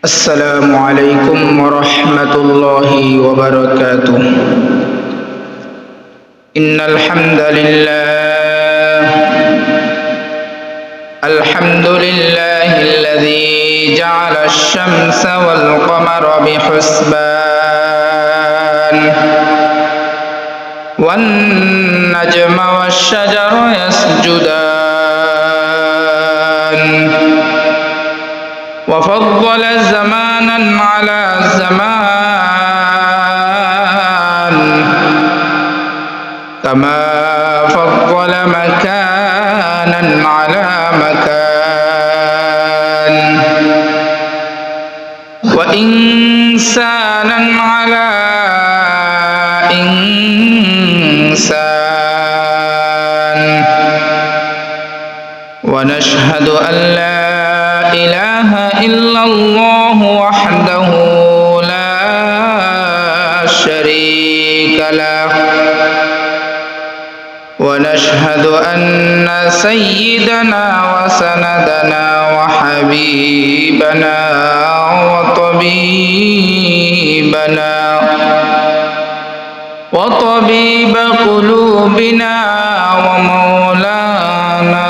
السلام عليكم ورحمة الله وبركاته. إن الحمد لله الذي جعل الشمس والقمر بحسبان والنجم والشجر يسجدان وفضل زمانا على زمان كما فضل مكانا على مكان وإنسانا على إنسان ونشهد أن لا إله إلا الله وحده لا شريك له ونشهد أن سيدنا وسندنا وحبيبنا وطبيب قلوبنا ومولانا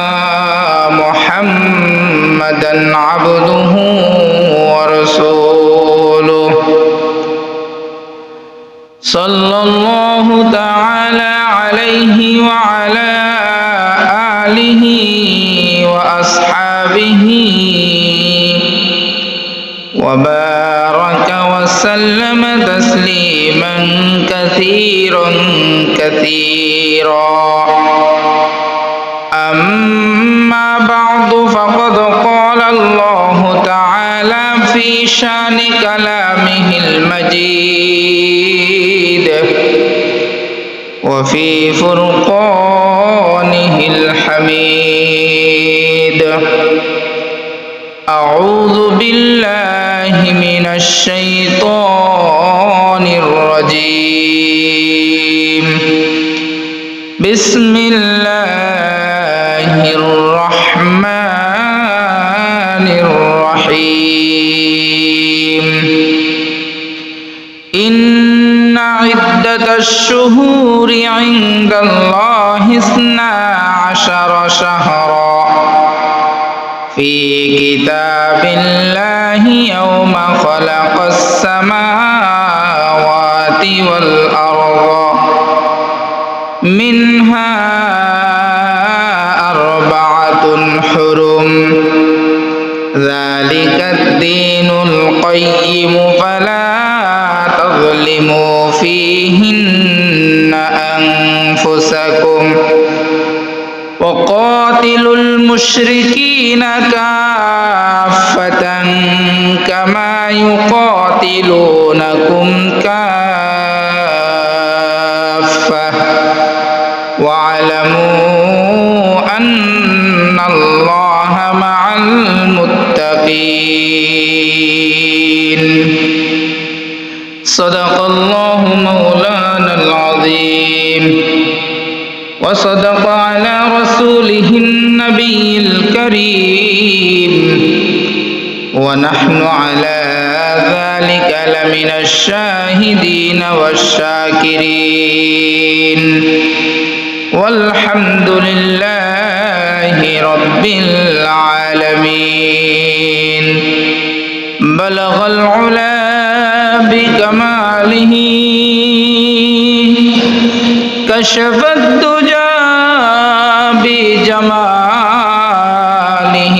محمدا عبده ورسوله صلى الله تعالى عليه وعلى آله وأصحابه وبارك وسلم تسليما كثيرا أما بعد فقد قال الله تعالى في شان كلامه المجيد وفي فرقانه الحميد أعوذ بالله من الشيطان الرجيم بسم الله الرحمن الرحيم إن عدة الشهور عند الله 12 شهرا في كتاب الله يوم خلق السماوات والأرض منها 4 حرم ذلك الدين القيم فلا تظلموا فيهن أنفسكم وقاتلوا المشركين كافة كما يقاتلونكم كافة واعلموا أن الله مع المتقين صدق الله مولانا العظيم وصدق على رسوله النبي الكريم ونحن على ذلك لمن الشاهدين والشاكرين والحمد لله رب العالمين بلغ العلا بكماله كشف الدجى بجماله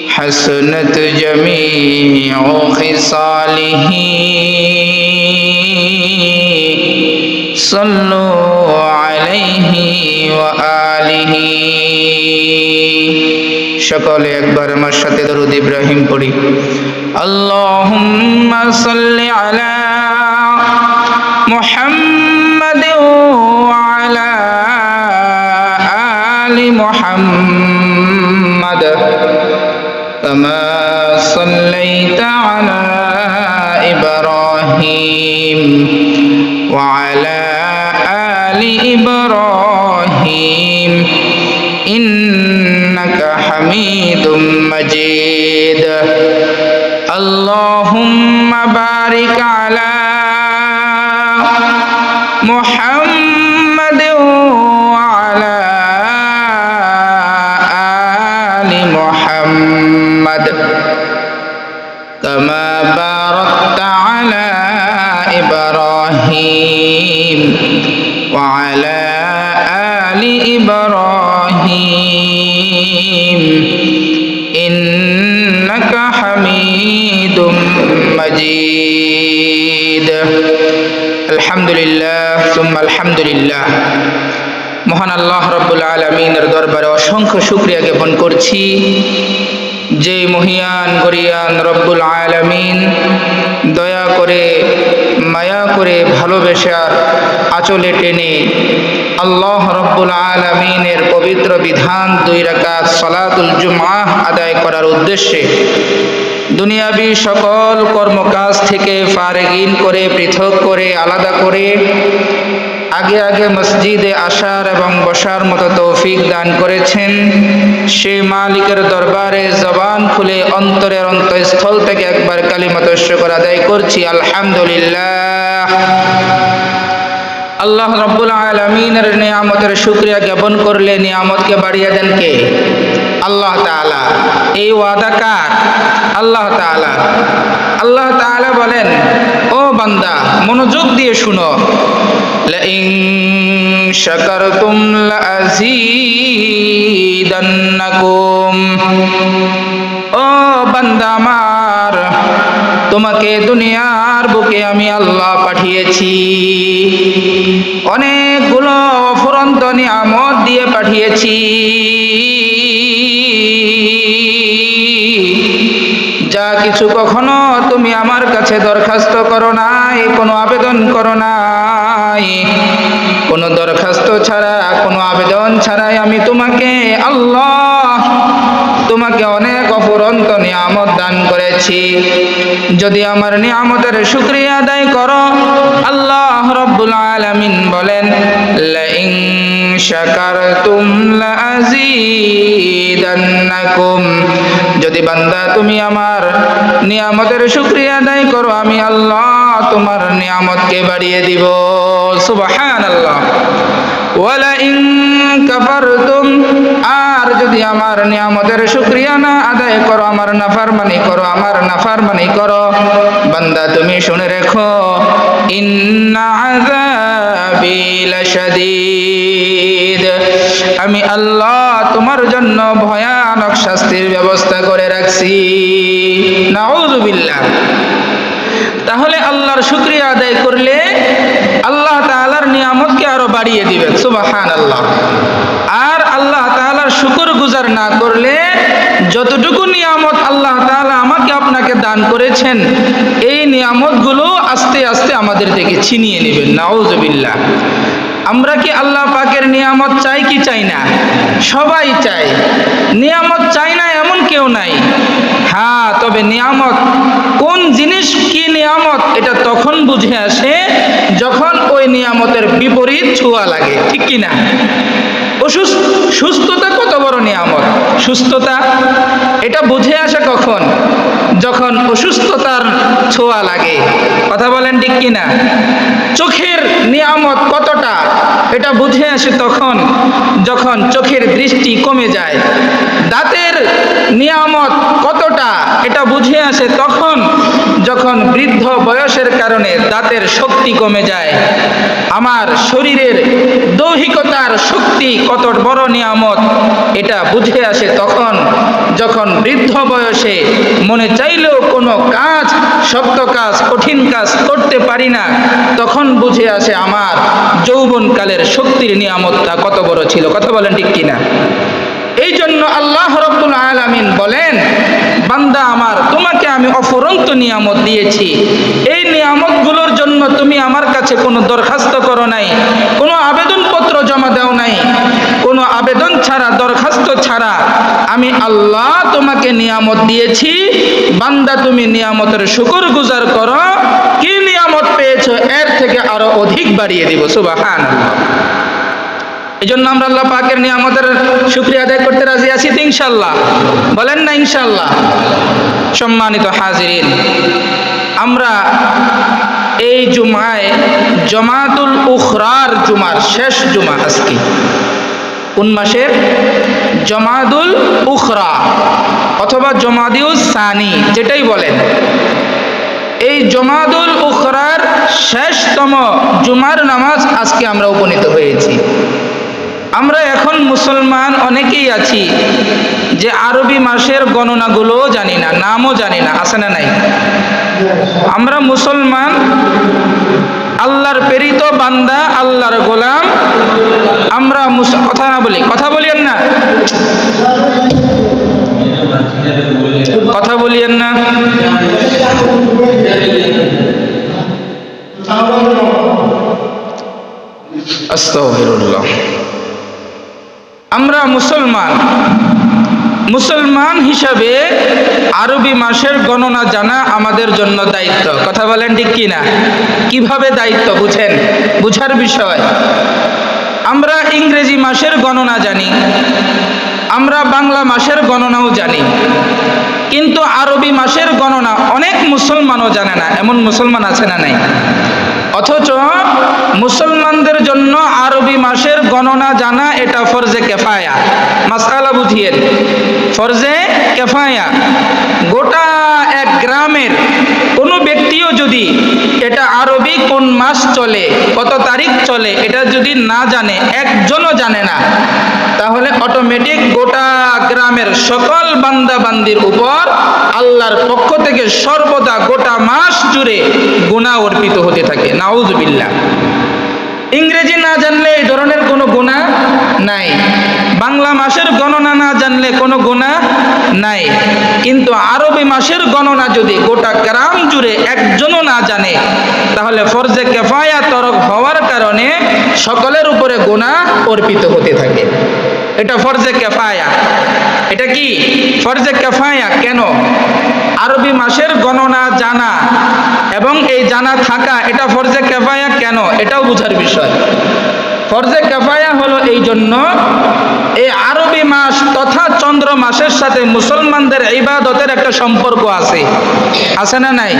حسنت جميع خصاله صلوا عليه وآله সকলে একবার আমার সাথে দরুদ ইব্রাহিম পড়ি আল্লাহুম্মা সাল্লি আলা محمد وعلى آل محمد كما صليت على إبراهيم وعلى آل إبراهيم إنك حميد হামিদুম মাজিদ। আল্লাহুম্মা বারিক আলা মুহাম্মাদ ওয়া আলা আলি মুহাম্মাদ কামা বারাকতা আলা ইব্রাহিম ওয়া আলা আলি ইব্রাহিম ইন্নাকা হামিদুম মাজিদ। আলহামদুলিল্লাহ সুম্মা আলহামদুলিল্লাহ। মহান আল্লাহ রাব্বুল আলামিনের দরবারে অসংখ্য শুকরিয়া জ্ঞাপন করছি, যে মহিয়ান গরিয়ান রব্বুল আলামিন দয়া করে মায়া করে ভালোবেসার আঁচলে টেনে আল্লাহ রব্বুল আলামিনের পবিত্র বিধান 2 রাকাত সালাতুল জুমআহ আদায় করার উদ্দেশ্যে দুনিয়াবি সকল কর্মকাজ থেকে ফারেগিন করে, পৃথক করে, আলাদা করে আগে আগে মসজিদে আসার এবং বসার মতো তৌফিক দান করেছেন, সেই মালিকের দরবারে জবান খুলে অন্তরের অন্তঃস্থল থেকে একবার কালিমাতুশ শুকর আদায় করছি আলহামদুলিল্লাহ। আল্লাহ রাব্বুল আলামিনের নিয়ামতের শুকরিয়া জ্ঞাপন করলে নিয়ামতকে বাড়িয়ে দেন কে? আল্লাহ তাআলা। এই ওয়াদা কার? আল্লাহ তাআলা। আল্লাহ তাআলা বলেন, ও বান্দা মনোযোগ দিয়ে শুনো, লাইন শাকারতুম লাযীদান্নাকুম। ও বান্দা আমার, তোমাকে দুনিয়ার বুকে আমি আল্লাহ পাঠিয়েছি, অনেকগুলো অফুরন্ত নিয়ামত দিয়ে পাঠিয়েছি। যা কিছু কখনো তুমি আমার কাছে দরখাস্ত করো নাই, কোনো আবেদন করো নাই, কোনো দরখাস্ত ছাড়া, কোনো আবেদন ছাড়াই আমি তোমাকে আল্লাহ তোমাকে অনেক অফুরন্ত নিয়ামত দান করেছি। যদি আমার নিয়ামতের শুকরিয়া আদায় করো, আল্লাহ রাব্বুল আলামিন বলেন, লাইন শাকারতুম লাযীদান্নাকুম। যদি বান্দা তুমি আমার নিয়ামতের শুকরিয়া আদায় করো, আমি আল্লাহ তোমার নিয়ামতকে বাড়িয়ে দিব। সুবহানাল্লাহ। ওয়ালাইন কাফারতুম, আর যদি আমার নিয়ামতের শুকরিয়া না আদায় করো, আমার নাফরমানি করো, বান্দা তুমি শুনে রেখো, ইন্না আযাবি লাশাদীদ, আমি আল্লাহ তোমার জন্য ভয়ানক শাস্তির ব্যবস্থা করে রাখছি। নাউযুবিল্লাহ। তাহলে আল্লাহর শুকরিয়া আদায় করলে আল্লাহ তাআলার নিয়ামতকে আরো বাড়িয়ে দিবেন। সুবহানাল্লাহ। আর আল্লাহ তাআলার শুকরগুজার না করলে যতটুকু নিয়ামত আল্লাহ তাআলা আমাকে আপনাকে দান করেছেন, এই নিয়ামতগুলো আস্তে আস্তে আমাদের থেকে ছিনিয়ে নেবেন। নাউযুবিল্লাহ। আমরা কি আল্লাহ পাকের নিয়ামত চাই কি চাই না? সবাই চাই। নিয়ামত চাই না এমন কেউ নাই। হ্যাঁ, তবে নিয়ামত কোন জিনিস কি নিয়ামত এটা তখন বুঝে আসে যখন ওই নিয়ামতের বিপরীত ছোঁয়া লাগে, ঠিক কি না? সুস্থতা কত বড় নিয়ামত। সুস্থতা এটা বুঝে আসে কখন? যখন অসুস্থতার ছোঁয়া লাগে। কথা বলেন ঠিক কি না? চোখের নিয়ামত কতটা এটা বুঝে আসে তখন যখন চোখের দৃষ্টি কমে যায়। দাঁতের নিয়ামত কতটা এটা বুঝে আসে তখন যখন বৃদ্ধ বয়সের কারণে দাঁতের শক্তি কমে যায়। আমার শরীরের দৈহিকতার শক্তি কত বড় নিয়ামত এটা বুঝে আসে তখন যখন বৃদ্ধ বয়সে মনে চাইলেও কোনো কাজ, শক্ত কাজ, কঠিন কাজ করতে পারি না, তখন বুঝে আসে আমার যৌবনকালের শক্তির নিয়ামতটা কত বড় ছিল। কথা বলেন ঠিক কিনা? এই জন্য আল্লাহ রাব্বুল আলামিন বলেন, বান্দা আমার, তোমাকে আমি অফুরন্ত নিয়ামত দিয়েছি। এই নিয়ামতগুলোর জন্য তুমি আমার কাছে কোনো দরখাস্ত করো নাই, কোনো আবেদনপত্র জমা দাও নাই, কোনো আবেদন ছাড়া, দরখাস্ত ছাড়া আমি আল্লাহ তোমাকে নিয়ামত দিয়েছি। বান্দা তুমি নিয়ামতের শুকরগুজার করো, কি নিয়ামত পেয়েছো এর থেকে আরো অধিক বাড়িয়ে দিব। সুবহানাল্লাহ। এই জন্য আমরা আল্লাহ পাকের নিয়ামতের শুকরিয়া আদায় করতে রাজি আছি তো ইনশাআল্লাহ? বলেন না ইনশাআল্লাহ? সম্মানিত হাজিরিন, আমরা এই জুমায় জমাতুল উখরার জুমার শেষ জুমা আজকে, কোন মাসের? জমাদুল উখরা অথবা জমাদিউস সানি, যেটাই বলেন। এই জমাদুল উখরার শেষতম জুমার নামাজ আজকে আমরা উপনীত হয়েছি। আমরা এখন মুসলমান অনেকেই আছি যে আরবি মাসের গণনাগুলো জানি না, নামও জানি না, আছে না নাই? আমরা মুসলমান, আল্লাহর প্রেরিত বান্দা, আল্লাহর গোলাম। আমরা কথা বলিয়েন না, কথা বলিয়েন না। আস্তাগফিরুল্লাহ। আমরা মুসলমান হিসাবে আরবি মাসের গণনা জানা আমাদের জন্য দায়িত্ব। কথা বলেন ঠিক কি না? কিভাবে দায়িত্ব বুঝেন, বুঝার বিষয়। আমরা ইংরেজি মাসের গণনা জানি, আমরা বাংলা মাসের গণনাও জানি, কিন্তু আরবি মাসের গণনা অনেক মুসলমানও জানে না। এমন মুসলমান আছে না নাই? অথচ মুসলমানদের জন্য আরবি মাসের গণনা জানা এটা ফরজে কেফায়া। মাসআলা বুঝিয়েন, ফরজে কেফায়া। গোটা এক গ্রামের কোনো ব্যক্তিও যদি এটা আরবি কোন মাস চলে, কত তারিখ চলে, এটা যদি না জানে, একজনও জানে না, তাহলে অটোমেটিক গোটা গ্রামের সকল বান্দা বান্দির উপর আল্লাহর পক্ষ থেকে সর্বদা গোটা মাস জুড়ে গুনাহ অর্পিত হতে থাকে। নাউযুবিল্লাহ। ইংরেজি না জানলে এই ধরনের কোনো গুনাহ নাই, বাংলা মাসের গণনা না জানলে কোনো গুনাহ নাই, কিন্তু আরবি মাসের গণনা যদি গোটা গ্রাম জুড়ে একজনও না জানে, তাহলে ফরজে কেফায়া তরক হওয়ার কারণে সকলের উপরে গুনাহ অর্পিত হতে থাকে। এটা ফরজে কেফায়া। এটা কি ফরজে কেফায়া? কেন? আরবি মাসের গণনা জানা এবং এই জানা থাকা এটা ফরজে কেফায়া কেন? এটাও বুঝার বিষয়। ফরজে কেফায়া হলো এই জন্য, এই আরবি মাস তথা চন্দ্র মাসের সাথে মুসলমানদের ইবাদতের একটা সম্পর্ক আছে, আছে না নাই?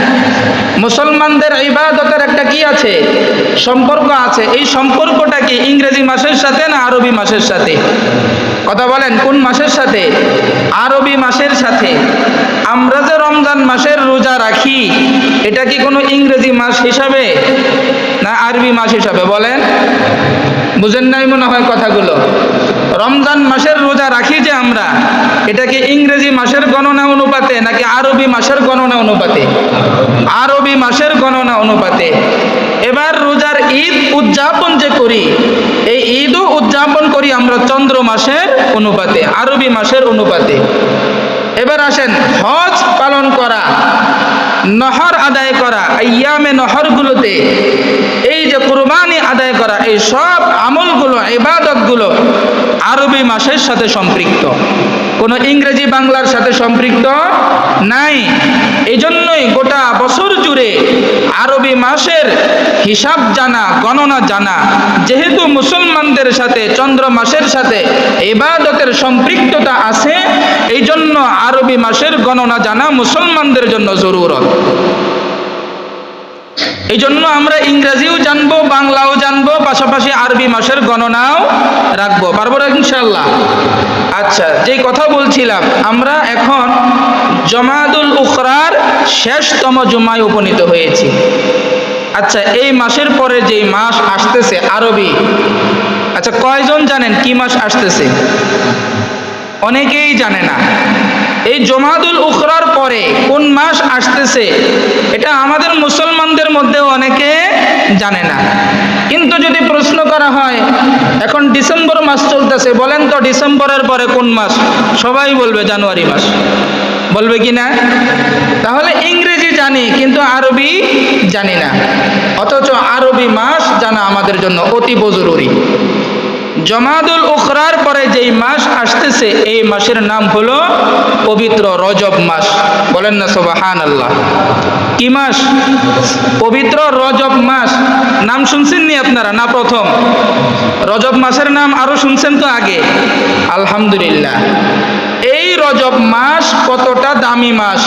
মুসলমানদের ইবাদতের একটা কি আছে? সম্পর্ক আছে। এই সম্পর্কটা কি ইংরেজি মাসের সাথে না আরবি মাসের সাথে? কথা বলেন, কোন মাসের সাথে? আরবি মাসের সাথে। আমরা যে রমজান মাসের রোজা রাখি, এটা কি কোনো ইংরেজি মাস হিসাবে না আরবি মাস হিসাবে? বলেন, বুঝেন নাই মনে হয় কথাগুলো। রমজান মাসের রোজা রাখি যে আমরা, এটা কি ইংরেজি মাসের গণনা অনুপাতে নাকি আরবি মাসের গণনা অনুপাতে? আরবি মাসের গণনা অনুপাতে। এবার রোজার ঈদ উদযাপন যে করি, এই ঈদও উদযাপন করি আমরা চন্দ্র মাসের অনুপাতে, আরবি মাসের অনুপাতে। এবার আসেন, হজ পালন করা, নহর আদায় করা, আইয়ামে নহরগুলোতে এই যে কুরবানি আদায় করা, এই সব আমলগুলো, ইবাদতগুলো আরবি মাসের সাথে সম্পৃক্ত, কোনো ইংরেজি বাংলার সাথে সম্পৃক্ত নাই। এই জন্যই গোটা বছর জুড়ে আরবি মাসের হিসাব জানা, গণনা জানা, যেহেতু মুসলমানদের সাথে চন্দ্র মাসের সাথে ইবাদতের সম্পৃক্ততা আছে, এই জন্য আরবি মাসের গণনা জানা মুসলমানদের জন্য জরুরত। এই জন্য আমরা ইংরেজিও জানবো, বাংলাও জানবো, পাশাপাশি আরবি মাসের গণনাও রাখবো। পারবো না ইনশাআল্লাহ? আচ্ছা, যেই কথা বলছিলাম, আমরা এখন জমাদুল উখরার শেষতম জুমায় উপনীত হয়েছি। আচ্ছা, এই মাসের পরে যেই মাস আসতেছে আরবি, আচ্ছা কয়জন জানেন কি মাস আসতেছে? অনেকেই জানে না। এই জমাদুল উখরার পরে কোন মাস আসতেছে এটা আমাদের মুসলমানদের মধ্যেও অনেকে জানে না। কিন্তু যদি প্রশ্ন করা হয়, এখন ডিসেম্বর মাস চলতেছে, বলেন তো ডিসেম্বরের পরে কোন মাস? সবাই বলবে জানুয়ারি মাস, বলবে কি না? তাহলে ইংরেজি জানি কিন্তু আরবি জানি না, অথচ আরবি মাস জানা আমাদের জন্য অতীব জরুরি। জমাদুল উখরার পরে যেই মাস আসতেছে এই মাসের নাম হলো পবিত্র রজব মাস। বলেন না সুবহানাল্লাহ। কি মাস? পবিত্র রজব মাস। নাম শুনছেন নি আপনারা? না প্রথম? রজব মাসের নাম আরো শুনছেন তো আগে? আলহামদুলিল্লাহ। এই রজব মাস কতটা দামি মাস,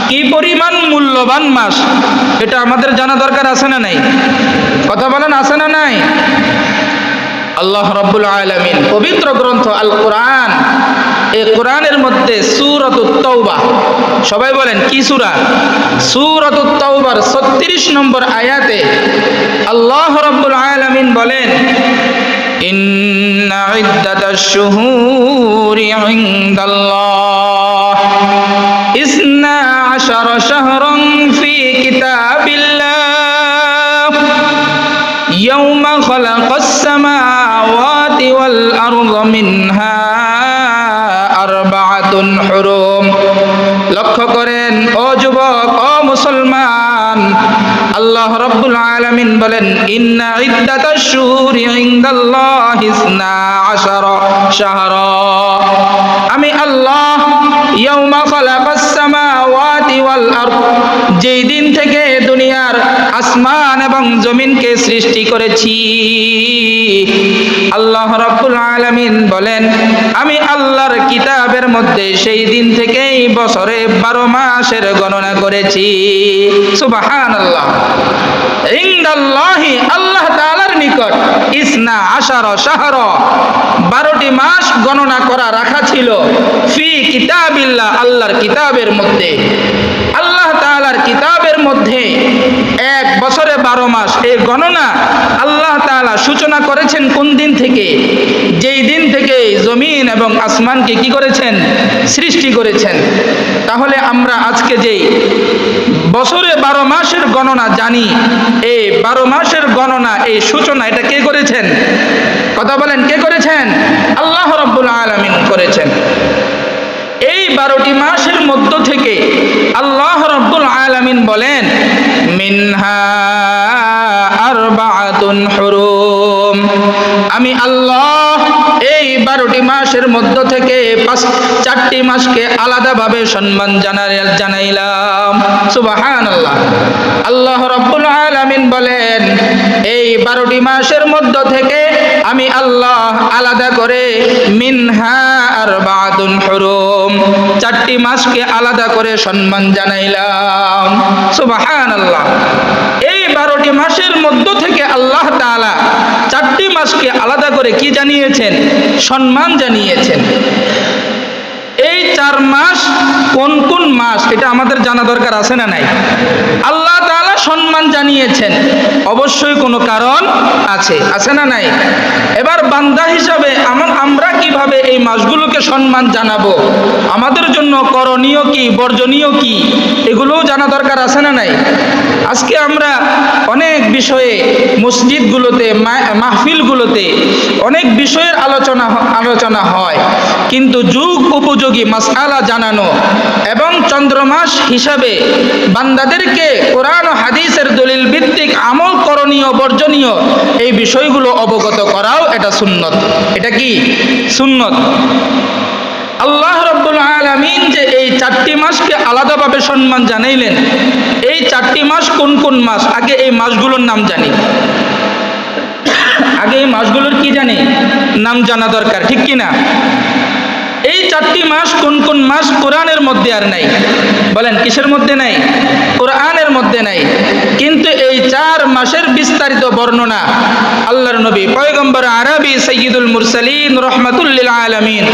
কি পরিমাণ মূল্যবান মাস, এটা আমাদের জানা দরকার আছে না নাই? কথা বলেন, আছে না নাই? আল্লাহ রাব্বুল আলামিন পবিত্র গ্রন্থ আল কোরআন, এই কোরআনের মধ্যে সূরাতুত তাওবা, সবাই বলেন কি সূরা? সূরাতুত তাওবার 36 নম্বর আয়াতে আল্লাহ রাব্বুল আলামিন বলেন, ইন্না ইদ্দাতাশ শুহুরি ইনদাল্লাহ ইসনা আশারা শাহরান ফি কিতাবিল্লাহ ইয়াওমা খালাকাস সামাওয়াতি ওয়াল আরদা মিনহা আরবাআতুন হুরুম। লক্ষ্য করেন ও যুবক, ও মুসলমান, আল্লাহ রাব্বুল আলামিন বলেন, ইন্না ইদ্দাতাশ শুহুরি ইনদাল্লাহি ইসনা আশারা শাহরা, আমি আল্লাহ ইয়াওমা খালাকাস সামাওয়াতি ওয়াল আরদ, যেই দিন থেকে দুনিয়ার আসমান এবং জমিনকে সৃষ্টি করেছি, আল্লাহ রাব্বুল আলামিন বলেন, আমি আল্লাহর কিতাবের মধ্যে সেই দিন থেকেই বছরে 12 মাসের গণনা করেছি। সুবহানাল্লাহ। ইনদাল্লাহি, আল্লাহ তাআলার নিকট, ইসনা আশারা শাহরা, 12টি মাস গণনা করা রাখা ছিল, ফি কিতাবিল্লাহ, আল্লাহর কিতাবের মধ্যে। আল্লাহ তাআলার কিতাবের মধ্যে এক বছরে 12 মাস, এই গণনা আল্লাহ তাআলা সূচনা করেছেন কোন দিন থেকে? যেই দিন থেকে জমিন এবং আসমানকে কি করেছেন? সৃষ্টি করেছেন। তাহলে আমরা আজকে যেই বছরে 12 মাসের গণনা জানি, এই 12 মাসের গণনা, এই সূচনা, এটা কে করেছেন? কথা বলেন, কে করেছেন? আল্লাহ রাব্বুল আলামিন করেছেন। এই 12টি মাসের মধ্য থেকে আল্লাহ রাব্বুল আলামিন বলেন, মিনহা আরবাআতুন হুরুম, আমি আল্লাহ এই 12টি মাসের মধ্য থেকে 4টি মাসকে আলাদাভাবে সম্মান জানাইলাম। সুবহানাল্লাহ। আল্লাহ রাব্বুল আলামিন বলেন, এই 12টি মাসের মধ্য থেকে আমি আল্লাহ আলাদা করে মিনহা আরবাআতুন হুরুম, 4টি মাসকে আলাদা করে সম্মান জানাইলাম। সুবহানাল্লাহ। এই 12টি মাসের মধ্য থেকে আল্লাহ তাআলা 4টি মাসকে আলাদা করে কি জানিয়েছেন? সম্মান জানিয়েছেন। এই 4 মাস কোন কোন মাস, এটা আমাদের জানা দরকার আছে না নাই? আল্লাহ তাআলা সম্মান জানিয়েছেন, অবশ্যই কোনো কারণ আছে, আছে না নাই? এবার বান্দা হিসাবে আমরা কিভাবে এই মাসগুলোকে সম্মান জানাবো, আমাদের জন্য করণীয় কি, বর্জনীয় কি, এগুলোও জানা দরকার আছে না নাই? আজকে আমরা অনেক বিষয়ে মসজিদগুলোতে, মাহফিলগুলোতে অনেক বিষয়ের আলোচনা হয়, কিন্তু যুগ উপযোগী মাসআলা জানানো এবং চন্দ্রমাস হিসাবে বান্দাদেরকে কোরআন ও হাদিসের দলিল ভিত্তিক আমল করণীয় বর্জনীয় এই বিষয়গুলো অবগত করাও এটা সুন্নত। এটা কি? সুন্নত। আল্লাহ রাব্বুল আলামিন যে এই 4টি মাসকে আলাদাভাবে সম্মান জানাইলেন, এই 4টি মাস কোন কোন মাস? আগে এই মাসগুলোর নাম জানি, আগে এই মাসগুলোর কি জানি? নাম জানা দরকার, ঠিক কি না? এই 4টি মাস কোন কোন মাস কোরআনের মধ্যে আর নাই? বলেন, কিসের মধ্যে নাই? কোরআনের মধ্যে নাই। কিন্তু এই 4 মাসের বিস্তারিত বর্ণনা আল্লাহর নবী পয়গম্বর আরবি সাইয়্যিদুল মুরসালিন রাহমাতুল লিল আলামিন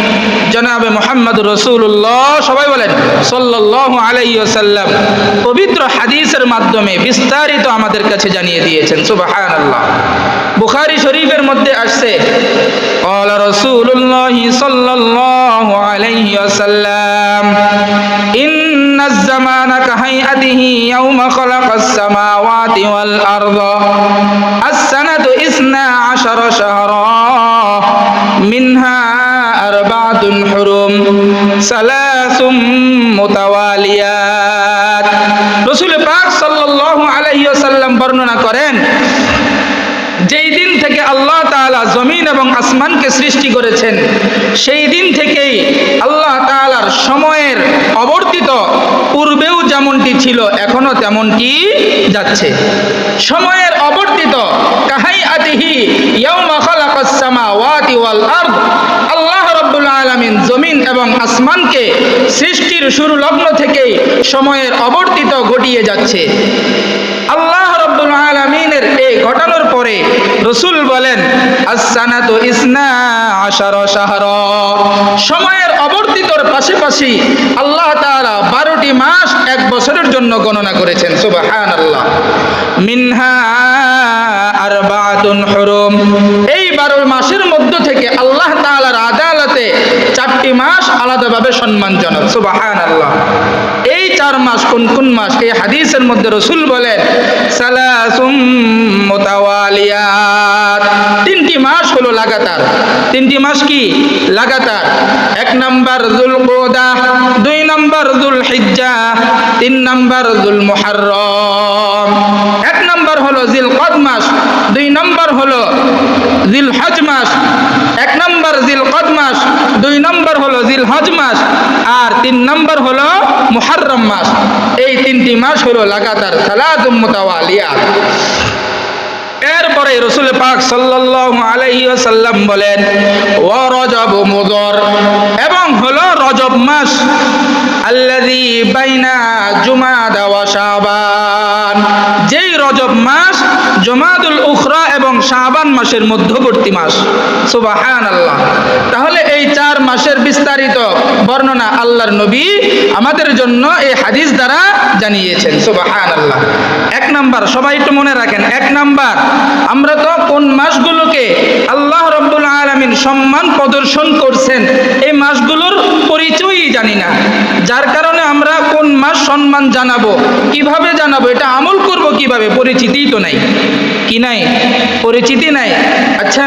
জনাবে মুহাম্মদুর রাসূলুল্লাহ, সবাই বলেন সাল্লাল্লাহু আলাইহি ওয়াসাল্লাম, পবিত্র হাদিসের মাধ্যমে বিস্তারিত আমাদের কাছে জানিয়ে দিয়েছেন। সুবহানাল্লাহ। বুখারী শরীফের মধ্যে আসছে, ক্বালা রাসূলুল্লাহ সাল্লাল্লাহু আলাইহি ওয়াসাল্লাম, ইন্নাজ জামানা কাহাইআতিহি ইয়াওমা খালাকাস সামাওয়াতি ওয়াল আরদা আস-সানাতু 12 শাহরা মিনহা আরবাআতুন হুরুম সালাসুম মুতাওয়ালিয়াত। রাসূল পাক সাল্লাল্লাহু আলাইহি ওয়াসাল্লাম বর্ণনা করেন, যেই দিন থেকে আল্লাহ তাআলা জমিন এবং আসমান করেছেন, সেই দিন থেকেই আল্লাহ তাআলার সময়ের অবর্তিত পূর্বেও যেমনটি ছিল এখনো তেমনটি যাচ্ছে। সময়ের অবর্তিত কাহাইআতিহি ইয়াউমা খালাকাস সামাওয়াতি ওয়াল আরদ, আল্লাহ রাব্বুল আলামিন জমিন এবং আসমানকে সৃষ্টির শুরু লগ্ন থেকেই সময়ের অবর্তিত ঘটিয়ে যাচ্ছে। আল্লাহ রাব্বুল আলামিনের এই ঘটানোর পরে রাসূল বলেন আস-সানাতু ইসনা আশারা শাহরা, সময়ের অবর্তিতর পাশাপাশি আল্লাহ তাআলা 12টি মাস এক বছরের জন্য গণনা করেছেন। সুবহানাল্লাহ। মিনহা আরবাআতুন হুরুম, এই 12 মাসের মধ্য থেকে আল্লাহ তাআলার আদালতে 4টি মাস আলাদাভাবে সম্মানজনক। সুবহানাল্লাহ। এই 4 মাস কোন কোন মাস? এই হাদিসের মধ্যে রাসূল বলেন সালাসুম মুতাওয়ালিয়াত, 3টি মাস হলো লাগাতার। 3টি মাস কি লাগাতার? 1 নাম্বার যুলকওদা, 2 নাম্বার যুলহিজ্জা, 3 নাম্বার যুলমুহররম। 1 নাম্বার হলো জিলকদ মাস, 2 নাম্বার হলো জিলহজ মাস। 1 নাম্বার জিলকদ মাস, 2 নাম্বার হলো জিলহজ মাস, আর 3 নাম্বার হলো মুহররম মাস। এই 3টি মাস হলো লাগাতার সালাতুম মুতাওয়ালিয়াত। এরপরে রাসূল পাক সাল্লাল্লাহু আলাইহি ওয়াসাল্লাম বলেন ওয়া রজব মুদর, এবং হলো রজব মাস আল্লাযী বাইনা জুমাদা ওয়া শাবান, যেই রজব মাস জুমাদুল উখরা এবং শাবান মাসের মধ্যবর্তী মাস। সুবহানাল্লাহ। তাহলে এই 4 মাসের বিস্তারিত বর্ণনা আল্লাহর নবী আমাদের জন্য এই হাদিস দ্বারা জানিয়েছেন। সুবহানাল্লাহ। 1 নাম্বার, সবাই একটু মনে রাখেন, 1 নাম্বার, আমরা তো কোন মাসগুলোকে আল্লাহ রাব্বুল আলামিন সম্মান প্রদর্শন করছেন এই মাসগুলোর পরিচয়ই জানি না, যার কারণে আমরা কোন মাস সম্মান জানাবো, কিভাবে জানাবো, এটা আমল করব কিভাবে, পরিচিতিই তো নাই। কি নাই? পরিচিতি নাই। আচ্ছা,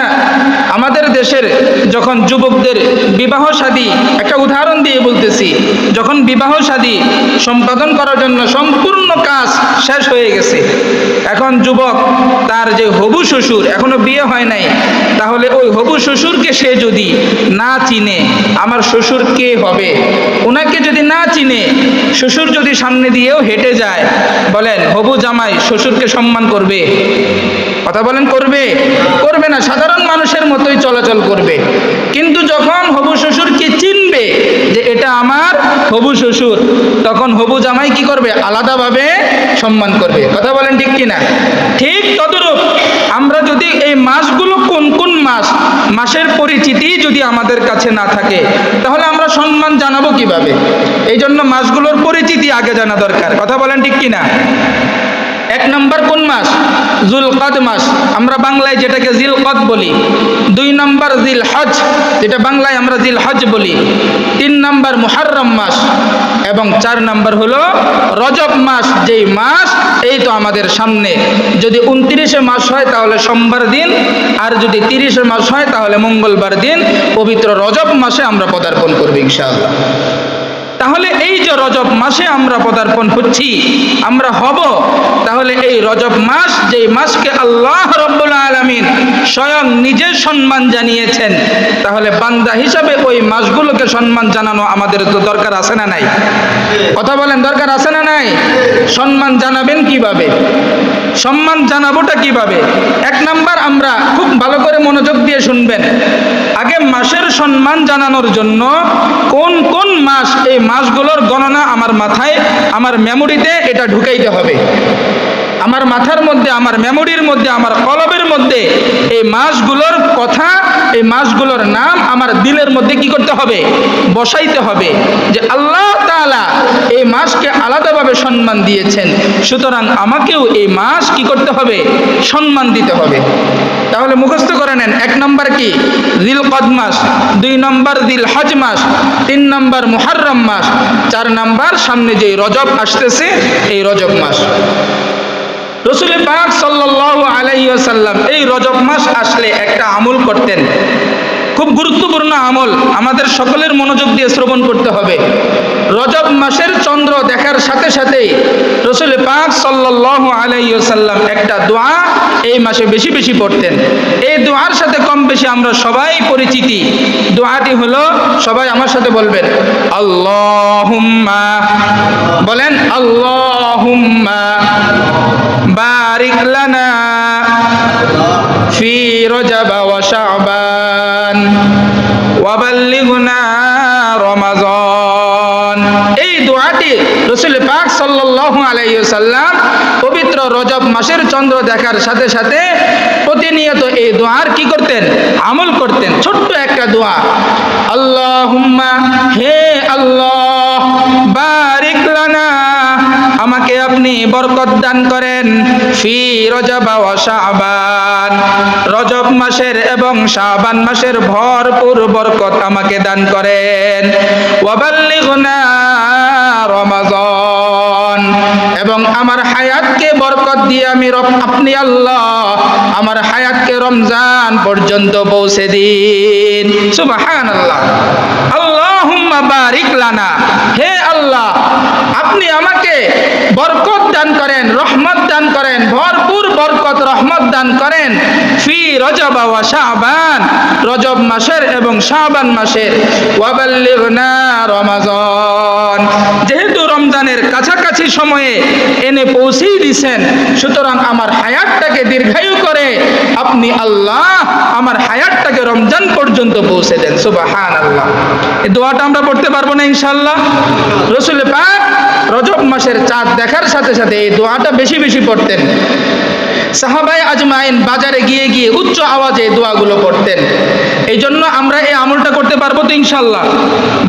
আমাদের দেশের যখন যুবকদের বিবাহ শাদী, একটা উদাহরণ দিয়ে বলতেছি, যখন বিবাহ শাদী সম্পাদন করার জন্য সম্পূর্ণ কাজ শেষ হয়ে গেছে, এখন যুবক তার যে হবু শ্বশুর, এখনো বিয়ে হয় নাই, তাহলে ওই হবু শ্বশুরকে সে যদি না চিনে, আমার শ্বশুর কে হবে, ওনাকে যদি না চিনে, শ্বশুর যদি সামনে দিয়েও হেঁটে যায়, বলেন হবু জামাই শ্বশুরকে সম্মান করবে? কথা বলেন করবে? করবে না, সাধারণ মানুষের মতোই চলাচল করবে। কিন্তু যখন হবু শ্বশুরকে চিনবে যে এটা আমার হবু শ্বশুর, তখন হবু জামাই কি করবে? আলাদাভাবে সম্মান করবে। কথা বলেন ঠিক কিনা? ঠিক তদ্রূপ আমরা যদি এই মাসগুলো কোন কোন মাস, মাসের পরিচিতি যদি আমাদের কাছে না থাকে, তাহলে আমরা সম্মান জানাবো কিভাবে? এই জন্য মাসগুলোর পরিচিতি আগে জানা দরকার। কথা বলেন ঠিক কিনা? 1 নাম্বার কোন মাস? যুলকদ মাস, আমরা বাংলায় যেটাকে জিলকদ বলি। 2 নাম্বার জিলহজ, যেটা বাংলায় আমরা জিলহজ বলি। 3 নাম্বার মুহররম মাস, এবং 4 নাম্বার হলো রজব মাস, যেই মাস এই তো আমাদের সামনে। যদি 29-এ মাস হয় তাহলে সোমবার দিন, আর যদি 30-এ মাস হয় তাহলে মঙ্গলবার দিন পবিত্র রজব মাসে আমরা পদার্পণ করব ইনশাআল্লাহ। তাহলে এই যে রজব মাসে আমরা পদার্পণ হচ্ছি, আমরা হব, তাহলে এই রজব মাস, যেই মাসকে আল্লাহ রাব্বুল আলামিন স্বয়ং নিজে সম্মান জানিয়েছেন, তাহলে বান্দা হিসাবে ওই মাসগুলোকে সম্মান জানানো আমাদের তো দরকার আছে না নাই? কথা বলেন, দরকার আছে না নাই? সম্মান জানাবেন কিভাবে? সম্মান জানাবোটা কিভাবে? 1 নাম্বার, আমরা খুব ভালো করে মনোযোগ দিয়ে শুনবেন। আগে মাসের সম্মান জানানোর জন্য কোন কোন মাস, এই মাসগুলোর গণনা আমার মাথায়, আমার মেমোরিতে এটা ঢুকাইতে হবে। আমার মাথার মধ্যে, আমার মেমোরির মধ্যে, আমার কলবের মধ্যে এই মাসগুলোর কথা, এই মাসগুলোর নাম আমার দিলের মধ্যে কি করতে হবে? বসাইতে হবে যে আল্লাহ তাআলা এই মাসকে আলাদাভাবে সম্মান দিয়েছেন, সুতরাং আমাকেও এই মাস কি করতে হবে? সম্মান দিতে হবে। তাহলে মুখস্থ করে নেন। 1 নাম্বার কি? জিলকদ মাস, 2 নাম্বার জিলহজ মাস, 3 নাম্বার মুহররম মাস, 4 নাম্বার সামনে যে রজব আসতেছে এই রজব মাস। রাসূল পাক সাল্লাল্লাহু আলাইহি ওয়াসাল্লাম এই রজব মাস আসলে একটা আমল করতেন, খুব গুরুত্বপূর্ণ আমল, আমাদের সকলের মনোযোগ দিয়ে শ্রবণ করতে হবে। রজব মাসের চন্দ্র দেখার সাথে সাথেই রাসূল পাক সাল্লাল্লাহু আলাইহি ওয়াসাল্লাম একটা দোয়া এই মাসে বেশি বেশি পড়তেন। এই দোয়ার সাথে কম বেশি আমরা সবাই পরিচিতি। দোয়াটি হলো, সবাই আমার সাথে বলবেন, আল্লাহুম্মা, বলেন আল্লাহুম্মা বারিক লানা ফি রজব ওয়া শাবান ওয়া বাল্লিগনা রমাযান। এই দোয়াটি রাসূল পাক সাল্লাল্লাহু আলাইহি ওয়াসাল্লাম পবিত্র রজব মাসের চন্দ্র দেখার সাথে সাথে প্রতিনিয়ত এই দোয়ার কি করতেন? আমল করতেন। ছোট্ট একটা দোয়া, আল্লাহুম্মা, হে আল্লাহ, বারিক লানা, আমাকে আপনি বরকত দান করেন, ফি রজব ওয়া শাবান, রজব মাসের এবং শাবান মাসের ভরপুর বরকত আমাকে দান করেন, ওয়া বাল্লিগনা রমাযান, এবং আমার হায়াতকে বরকত দিয়ে আপনি আল্লাহ আমার হায়াতকে রমজান পর্যন্ত পৌঁছে দিন। সুবহানাল্লাহ। আল্লাহুম্মা বারিক লানা, হে আল্লাহ আপনি আমাকে বরকত দান করেন, রহমত দান করেন, ভরপুর বরকত রহমত দান করেন, ফি রজব ওয়া শাবান, রজব মাসের এবং শাবান মাসের, ওয়া বাল্লিগনা রমাযান, যেহেতু রমজানের কাছাকাছি সময়ে এনে পৌঁছেই দিয়েছেন, সুতরাং আমার হায়াতটাকে দীর্ঘায়ু করে আপনি আল্লাহ আমার হায়াতটাকে রমজান পর্যন্ত পৌঁছে দেন। সুবহানাল্লাহ। এই দোয়াটা আমরা পড়তে পারবো না ইনশাআল্লাহ? রাসূল পাক রজব মাসের চাঁদ দেখার সাথে সাথে এই দোয়াটা বেশি বেশি পড়তেন। সাহাবায়ে আজমাইন বাজারে গিয়ে গিয়ে উচ্চ আওয়াজে এই দোয়াগুলো পড়তেন। এই জন্য আমরা এই আমলটা করতে পারবো তো ইনশাআল্লাহ?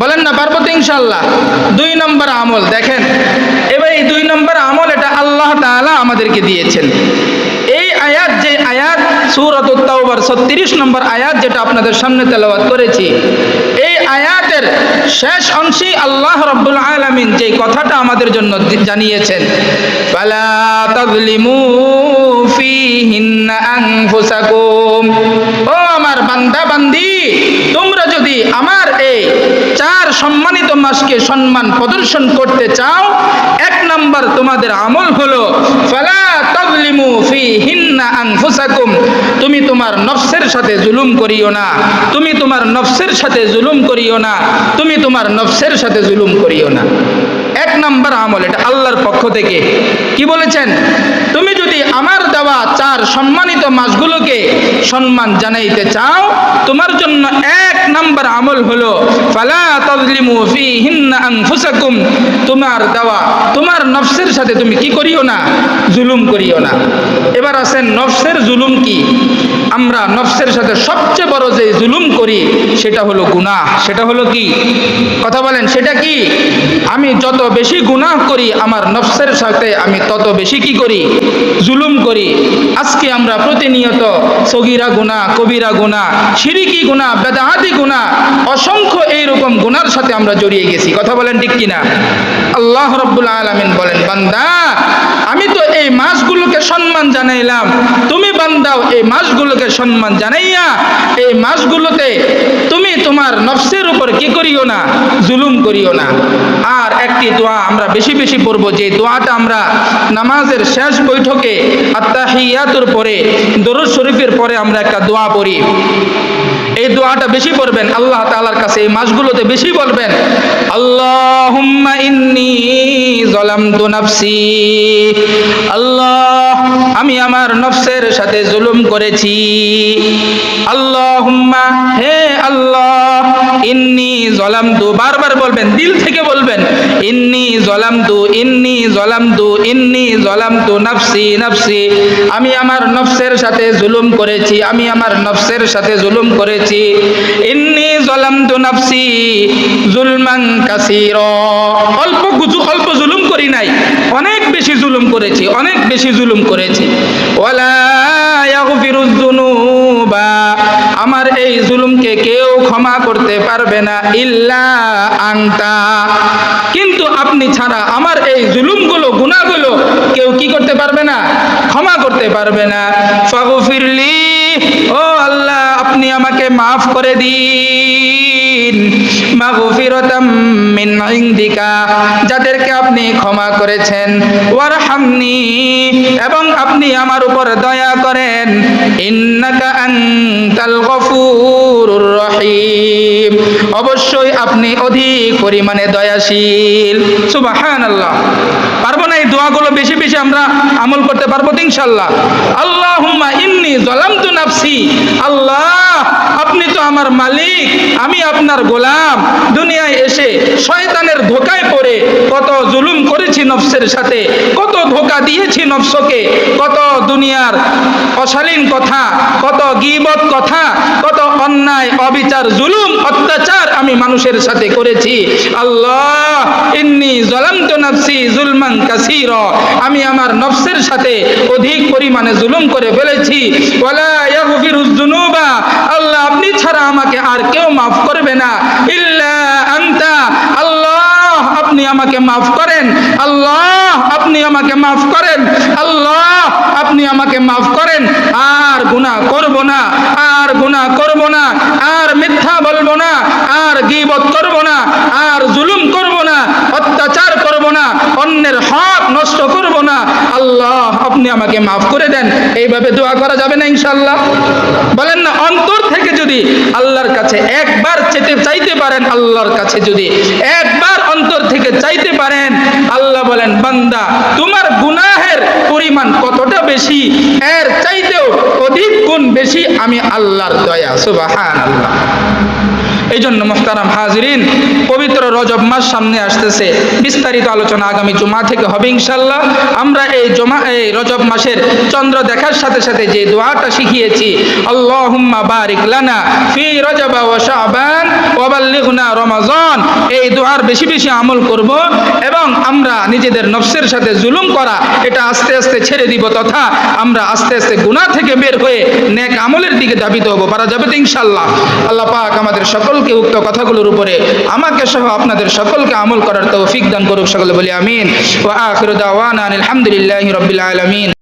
বলেন না, পারবো তো ইনশাআল্লাহ? 2 নম্বর আমল দেখেন, এবার এই 2 নম্বর আমল এটা আল্লাহ তাআলা আমাদেরকে দিয়েছেন। এই আয়াত, যে আয়াত সূরাতুত তাওবার 36 নম্বর আয়াত যেটা আপনাদের সামনে তেলাওয়াত করেছি, এই আয়াতের শেষ অংশে আল্লাহ রাব্বুল আলামিন যে কথাটা আমাদের জন্য জানিয়েছেন, ফালা তাযলিমু ফীহিন্না আনফুসাকুম, ও আমার বান্দা বান্দি, তোমরা যদি আমার এই 4 সম্মানিত মাসকে সম্মান প্রদর্শন করতে চাও, 1 নাম্বার তোমাদের আমল হলো ফালা তাযলিমু ফীহিন্না আনফুসাকুম, তুমি তোমার নফসের সাথে জুলুম করিও না, তুমি তোমার নফসের সাথে জুলুম করিও না, তুমি তোমার নফসের সাথে জুলুম করিও না। 1 নাম্বার আমল, এটা আল্লাহর পক্ষ থেকে কি বলেছেন? তুমি যদি আমার দেওয়া 4 সম্মানিত মাসগুলোকে সম্মান জানাইতে চাও, তোমার জন্য 1 নাম্বার আমল হলো ফালা তাযলিমু ফীহিন্না আনফুসাকুম, তোমার দেওয়া তোমার নফসের সাথে তুমি কি করিও না? জুলুম করিও না। এবার আসেন, নফসের জুলুম কি? আমরা নফসের সাথে সবচেয়ে বড় যে জুলুম করি সেটা হলো গুনাহ। সেটা হলো কি? কথা বলেন, সেটা কি? আমি যত বেশি গুনাহ করি আমার নফসের সাথে আমি তত বেশি কি করি? জুলুম করি। আজকে আমরা প্রতিনিয়ত সগীরা গুনাহ, কবিরা গুনাহ, শিরকি গুনাহ, বেদাতি গুনাহ, অসংখ্য এইরকম গুনার সাথে আমরা জড়িয়ে গেছি। কথা বলেন ঠিক কিনা? আল্লাহ রাব্বুল আলামিন বলেন, বান্দা আমি তো এই মাসগুলোকে সম্মান জানাইলাম, তুমি বান্দাও এই মাসগুলোকে সম্মান জানাইয়া এই মাসগুলোতে তুমি তোমার নফসের উপর কি করিও না? জুলুম করিও না। আর একটি দোয়া আমরা বেশি বেশি পড়ব, যে দোয়াটা আমরা নামাজের শেষ বৈঠকে আত্তাহিয়াতুর পরে, দরুদ শরীফের পরে আমরা একটা দোয়া পড়ি। এই দোয়াটা বেশি পড়বেন, আল্লাহ তাআলার কাছে এই মাসগুলোতে বেশি বলবেন, আল্লাহুম্মা ইন্নী যালামতু নাফসি, আল্লাহ আমি আমার নফসের সাথে জুলুম করেছি। আল্লাহুম্মা, হে আল্লাহ, ইন্নী যালামতু, বারবার বলবেন, দিল থেকে বলবেন, ইন্নী যালামতু, ইন্নী যালামতু, ইন্নী যালামতু নাফসি, নাফসি, আমি আমার নফসের সাথে জুলুম করেছি, আমি আমার নফসের সাথে জুলুম করেছি। ইন্নী যালামতু নাফসি যুলমান কাসীরা, অল্প জুলুম করি নাই, অনেক বেশি জুলুম করেছি, অনেক বেশি জুলুম করেছি। ওয়ালা ইয়াগফিরুয যুনুবা, আমার এই জুলুমকে কেউ ক্ষমা করতে পারবে না, ইল্লা আনতা, কিন্তু আপনি ছাড়া আমার এই জুলুমগুলো, গুনাহগুলো কেউ কি করতে পারবে না? ক্ষমা করতে পারবে না। ফাগফিরলি, ও আল্লাহ আপনি আমাকে মাফ করে দিন। মাগফিরাতাম মিন ইনদিকা, যাদেরকে আপনি ক্ষমা করেছেন। ওয়ারহামনি, এবং আপনি আমার উপর দয়া করেন। ইন্নাকা আনতাল গফুরুর রহিম, অবশ্যই আপনি অধিক পরিমাণে দয়াশীল। সুবহানাল্লাহ। পারবো না এই দোয়াগুলো বেশি বেশি আমরা আমল করতে পারবো তো ইনশাআল্লাহ। আল্লাহুম্মা ইন্নী যালামতু নাফসি, আল্লাহ আপনি তো আমার মালিক, আমি আপনার গোলাম। দুনিয়ায় এসে শয়তানের ধোঁকায় পড়ে কত জুলুম করেছি নফসের সাথে, কত ধোঁকা দিয়েছি নফসকে, কত দুনিয়ার অশালীন কথা, কত গীবত কথা, কত অন্যায় অবিচার জুলুম অত্যাচার আমি মানুষের সাথে করেছি। আল্লাহ ইন্নী যালামতু নাফসি যুলমান কাসীরা, আমি আমার নফসের সাথে অধিক পরিমাণে জুলুম করে ফেলেছি। ওয়ালা ইয়াগফিরুয যুনুবা, আল্লাহ আপনি ছাড়া আমাকে আর কেউ মাফ করবে না। ইল্লা আনতা, আল্লাহ আপনি আমাকে মাফ করেন। আল্লাহ আপনি আমাকে মাফ করেন। আল্লাহ আপনি আমাকে মাফ করেন। আর গুনাহ করব না, আর গুনাহ করব না, আর মিথ্যা বলবো না, আর গীবত করব না, আর জুলুম করব না, অত্যাচার করব না, অন্যের হক নষ্ট করব না। আল্লাহ আপনি আমাকে মাফ করে দেন। এইভাবে দোয়া করা যাবে না ইনশাআল্লাহ? বলেন না, অন্তর থেকে যদি আল্লাহর কাছে একবার চাইতে পারেন, আল্লাহর কাছে যদি একবার অন্তর থেকে চাইতে পারেন, আল্লাহ বলেন বান্দা তোমার গুনাহের পরিমাণ কতটা বেশি, এর চাইতেও অধিক গুণ বেশি আমি আল্লাহর দয়া। সুবহানাল্লাহ। এই জন্য মুহতারাম হাজিরিন, পবিত্র রজব মাস সামনে আসতেছে। বিস্তারিত আলোচনা আগামী জুমা থেকে হবে ইনশাআল্লাহ। আমরা এই রজব মাসের চন্দ্র দেখার সাথে সাথে যে দোয়াটা শিখিয়েছি, আল্লাহুম্মা বারিক লানা ফি রজব ওয়া শাবান ওয়া বাল্লিগনা রমাজান, এই দোয়ার বেশি বেশি আমল করব এবং আমরা নিজেদের নফসের সাথে জুলুম করা এটা আস্তে আস্তে ছেড়ে দিব, তথা আমরা আস্তে আস্তে গুনাহ থেকে বের হয়ে নেক আমলের দিকে ধাবিত হব। পারা যাবে তো ইনশাআল্লাহ? আল্লাহ পাক আমাদের সকলকে উক্ত কথাগুলোর উপরে আমাকে সহ আপনাদের সকলকে আমল করার তৌফিক দান করুক। সকলে বলি আমিন। ওয়া আখিরু দাওয়ানা আলহামদুলিল্লাহি রাব্বিল আলামিন।